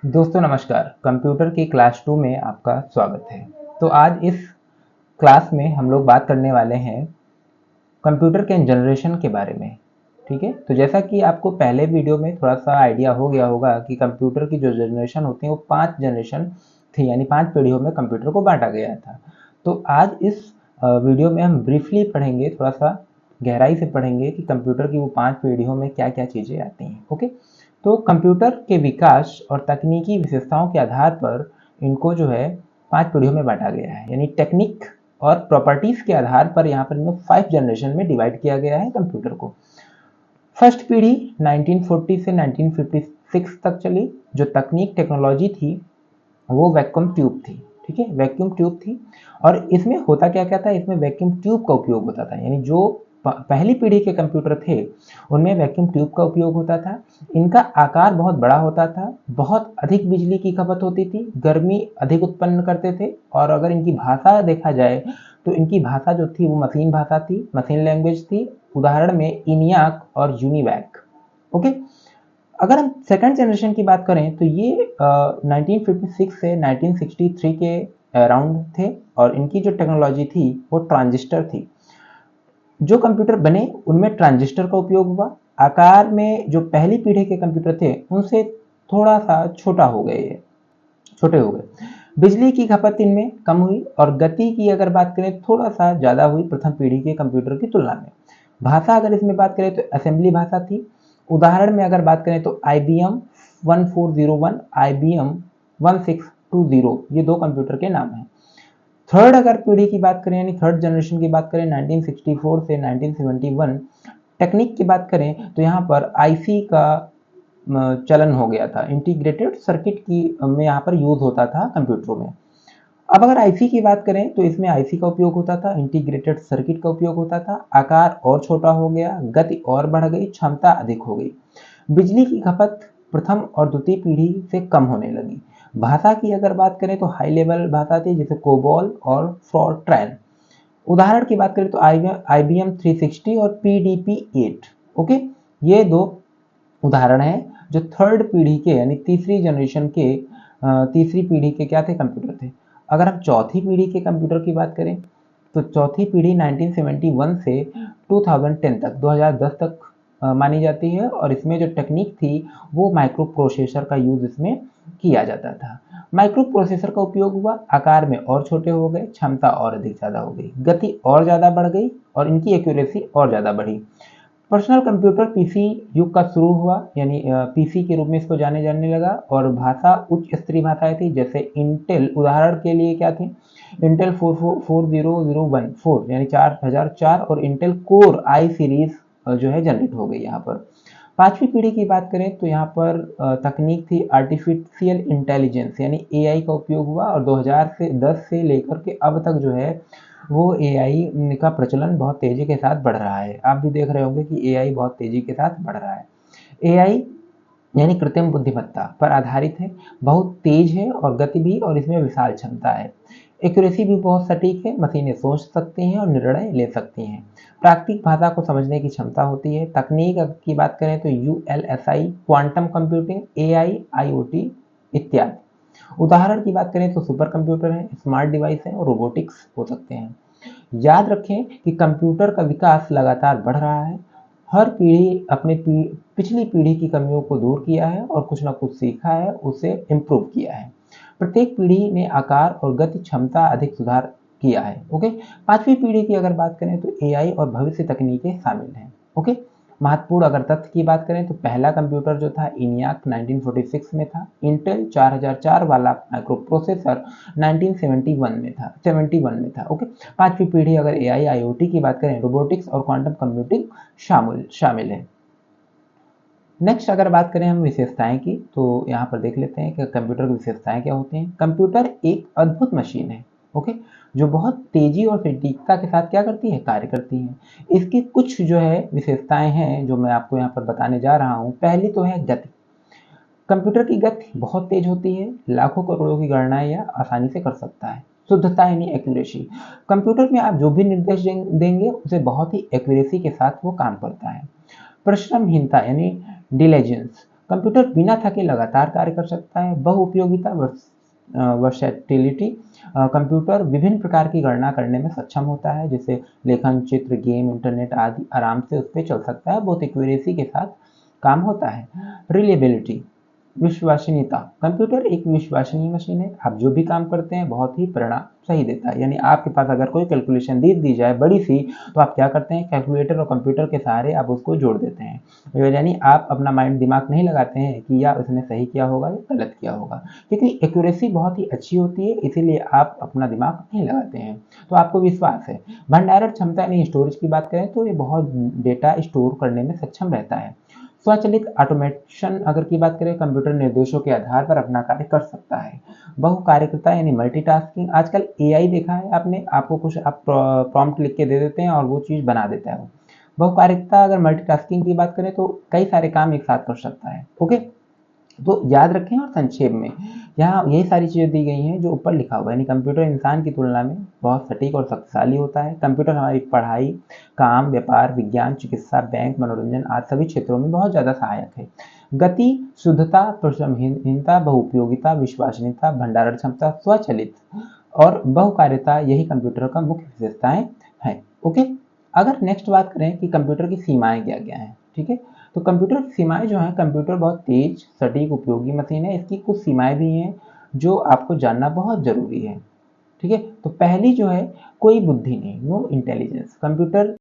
दोस्तों नमस्कार। कंप्यूटर की क्लास 2 में आपका स्वागत है। तो आज इस क्लास में हम लोग बात करने वाले हैं कंप्यूटर के जनरेशन के बारे में। ठीक है, तो जैसा कि आपको पहले वीडियो में थोड़ा सा आइडिया हो गया होगा कि कंप्यूटर की जो जनरेशन होती है वो 5 जनरेशन थी, यानी 5 पीढ़ियों में कंप्यूटर को बांटा गया था। तो आज इस वीडियो में हम ब्रीफली पढ़ेंगे, थोड़ा सा गहराई से पढ़ेंगे कि कंप्यूटर की वो 5 पीढ़ियों में क्या क्या चीज़ें आती हैं। ओके, तो कंप्यूटर के विकास और तकनीकी विशेषताओं के आधार पर इनको जो है 5 पीढ़ियों में बांटा गया है, यानी टेक्निक और प्रॉपर्टीज के आधार पर यहाँ पर इनको 5 जनरेशन में डिवाइड किया गया है कंप्यूटर को। फर्स्ट पीढ़ी 1940 से 1956 तक चली। जो तकनीक टेक्नोलॉजी थी वो वैक्यूम ट्यूब थी। ठीक है, वैक्यूम ट्यूब थी। और इसमें होता क्या क्या था, इसमें वैक्यूम ट्यूब का उपयोग होता था, यानी जो पहली पीढ़ी के कंप्यूटर थे उनमें वैक्यूम ट्यूब का उपयोग होता था। इनका आकार बहुत बड़ा होता था, बहुत अधिक बिजली की खपत होती थी, गर्मी अधिक उत्पन्न करते थे। और अगर इनकी भाषा देखा जाए तो इनकी भाषा जो थी वो मशीन भाषा थी, मशीन लैंग्वेज थी। उदाहरण में इनियाक और यूनिवैक। ओके, अगर हम सेकंड जनरेशन की बात करें तो ये 1956 से 1963 के अराउंड थे। और इनकी जो टेक्नोलॉजी थी वो ट्रांजिस्टर थी। जो कंप्यूटर बने उनमें ट्रांजिस्टर का उपयोग हुआ। आकार में जो पहली पीढ़ी के कंप्यूटर थे उनसे थोड़ा सा छोटे हो गए। बिजली की खपत इनमें कम हुई और गति की अगर बात करें थोड़ा सा ज़्यादा हुई प्रथम पीढ़ी के कंप्यूटर की तुलना में। भाषा अगर इसमें बात करें तो असेंबली भाषा थी। उदाहरण में अगर बात करें तो IBM 1401, IBM 1620, ये दो कंप्यूटर के नाम हैं। थर्ड अगर पीढ़ी की बात करें यानी थर्ड जनरेशन की बात करें 1964 से 1971, टेक्निक की बात करें तो यहाँ पर आईसी का चलन हो गया था। इंटीग्रेटेड सर्किट की में यहाँ पर यूज होता था कंप्यूटरों में। अब अगर आईसी की बात करें तो इसमें आईसी का उपयोग होता था, इंटीग्रेटेड सर्किट का उपयोग होता था। आकार और छोटा हो गया, गति और बढ़ गई, क्षमता अधिक हो गई। बिजली की खपत प्रथम और द्वितीय पीढ़ी से कम होने लगी। भाषा की अगर बात करें तो हाई लेवल भाषा थी, जैसे कोबॉल और फॉरट्रैन। उदाहरण की बात करें तो IBM 360 और PDP 8। ओके, ये दो उदाहरण हैं जो थर्ड पीढ़ी के यानी तीसरी जनरेशन के तीसरी पीढ़ी के क्या थे, कंप्यूटर थे। अगर हम चौथी पीढ़ी के कंप्यूटर की बात करें तो चौथी पीढ़ी 1971 से 2010 तक 2010 तक मानी जाती है। और इसमें जो टेक्निक थी वो माइक्रो प्रोसेसर का यूज इसमें किया जाता था। माइक्रो प्रोसेसर का उपयोग हुआ, आकार में और छोटे हो गए, क्षमता और अधिक ज़्यादा हो गई, गति और ज़्यादा बढ़ गई और इनकी एक्यूरेसी और ज़्यादा बढ़ी। पर्सनल कंप्यूटर पीसी युग का शुरू हुआ, यानी पीसी के रूप में इसको जाने लगा। और भाषा उच्च स्तरीय भाषाएं थी, जैसे इंटेल उदाहरण के लिए क्या थी, इंटेल 4001 यानी 4004 और इंटेल कोर आई सीरीज जो है जनरेट हो गई यहाँ पर। पांचवी पीढ़ी की बात करें तो यहाँ पर तकनीक थी आर्टिफिशियल इंटेलिजेंस, यानी एआई का उपयोग हुआ। और 2010 से लेकर के अब तक जो है वो एआई का प्रचलन बहुत तेजी के साथ बढ़ रहा है। आप भी देख रहे होंगे कि एआई बहुत तेजी के साथ बढ़ रहा है। एआई यानी कृत्रिम बुद्धिमत्ता पर आधारित है, बहुत तेज है और गति भी, और इसमें विशाल क्षमता है। एक्यूरेसी भी बहुत सटीक है, मशीनें सोच सकती हैं और निर्णय ले सकती हैं। प्राकृतिक भाषा को समझने की क्षमता होती है। तकनीक की बात करें तो ULSI, quantum computing, AI, IoT इत्यादि। उदाहरण की बात करें तो सुपर कंप्यूटर है, स्मार्ट डिवाइस है और रोबोटिक्स हो सकते हैं। याद रखें कि कंप्यूटर का विकास लगातार बढ़ रहा है। हर पीढ़ी अपने पिछली पीढ़ी की कमियों को दूर किया है और कुछ ना कुछ सीखा है, उसे इम्प्रूव किया है। प्रत्येक पीढ़ी ने आकार और गति क्षमता अधिक सुधार किया है। ओके, पांचवी पीढ़ी की अगर बात करें तो एआई और भविष्य तकनीकें शामिल हैं। ओके, महत्वपूर्ण अगर तथ्य की बात करें तो पहला कंप्यूटर जो था इनियाक 1946 में था। इंटेल 4004 वाला माइक्रो प्रोसेसर 1971 में था। ओके, पांचवी पीढ़ी अगर एआई आईओटी की बात करें, रोबोटिक्स और क्वांटम कंप्यूटिंग शामिल है। नेक्स्ट अगर बात करें हम विशेषताएं की तो यहाँ पर देख लेते हैं कि कंप्यूटर की विशेषताएं क्या होती हैं। कंप्यूटर एक अद्भुत मशीन है, ओके, जो बहुत तेजी और सटीकता के साथ क्या करती है, कार्य करती है। इसकी कुछ जो है विशेषताएं हैं जो मैं आपको यहाँ पर बताने जा रहा हूँ। पहली तो है गति। कंप्यूटर की गति बहुत तेज होती है, लाखों करोड़ों की गणनाएं यह आसानी से कर सकता है। शुद्धता यानी एक्यूरेसी, कंप्यूटर में आप जो भी निर्देश देंगे उसे बहुत ही एक्यूरेसी के साथ वो काम करता है। परिश्रमहीनता यानी डिलीजेंस, कंप्यूटर बिना थके लगातार कार्य कर सकता है। बहुउपयोगिता वर्सेटिलिटी, कंप्यूटर विभिन्न प्रकार की गणना करने में सक्षम होता है, जैसे लेखन, चित्र, गेम, इंटरनेट आदि आराम से उस पर चल सकता है। बहुत एक्यूरेसी के साथ काम होता है। रिलेबिलिटी, विश्वसनीयता, कंप्यूटर एक विश्वसनीय मशीन है। आप जो भी काम करते हैं बहुत ही परिणाम सही देता है। यानी आपके पास अगर कोई कैलकुलेशन दे दी जाए बड़ी सी, तो आप क्या करते हैं, कैलकुलेटर और कंप्यूटर के सहारे आप उसको जोड़ देते हैं। यानी आप अपना माइंड दिमाग नहीं लगाते हैं कि या उसने सही किया होगा या गलत किया होगा, क्योंकि एक्यूरेसी बहुत ही अच्छी होती है, इसीलिए आप अपना दिमाग नहीं लगाते हैं। तो आपको विश्वास है। भंडारण क्षमता यानी स्टोरेज की बात करें तो ये बहुत डेटा स्टोर करने में सक्षम रहता है। स्वचालित ऑटोमेशन अगर की बात करें, कंप्यूटर निर्देशों के आधार पर अपना कार्य कर सकता है। बहुकार्यकता यानी मल्टीटास्किंग, आजकल एआई देखा है आपने, आपको कुछ आप प्रॉम्प्ट लिख के दे देते हैं और वो चीज़ बना देता है वो। बहुकार्यकता अगर मल्टीटास्किंग की बात करें तो कई सारे काम एक साथ कर सकता है। ओके, तो याद रखें और संक्षेप में यहाँ यही सारी चीज़ें दी गई हैं जो ऊपर लिखा हुआ है। यानी कंप्यूटर इंसान की तुलना में बहुत सटीक और शक्तिशाली होता है। कंप्यूटर हमारी पढ़ाई, काम, व्यापार, विज्ञान, चिकित्सा, बैंक, मनोरंजन आदि सभी क्षेत्रों में बहुत ज़्यादा सहायक है। गति, शुद्धता, परिश्रमहीनता, बहुउपयोगिता, विश्वसनीयता, भंडारण क्षमता, स्वचालित और बहुकार्यता यही कंप्यूटर का मुख्य विशेषताएं हैं। ओके, अगर नेक्स्ट बात करें कि कंप्यूटर की सीमाएं क्या क्या हैं, ठीक है, तो कंप्यूटर की सीमाएं जो हैं, कंप्यूटर बहुत तेज, सटीक, उपयोगी मशीन है। इसकी कुछ सीमाएं भी हैं जो आपको जानना बहुत जरूरी है। ठीक है, तो पहली जो है, कोई बुद्धि नहीं, नो इंटेलिजेंस। कंप्यूटर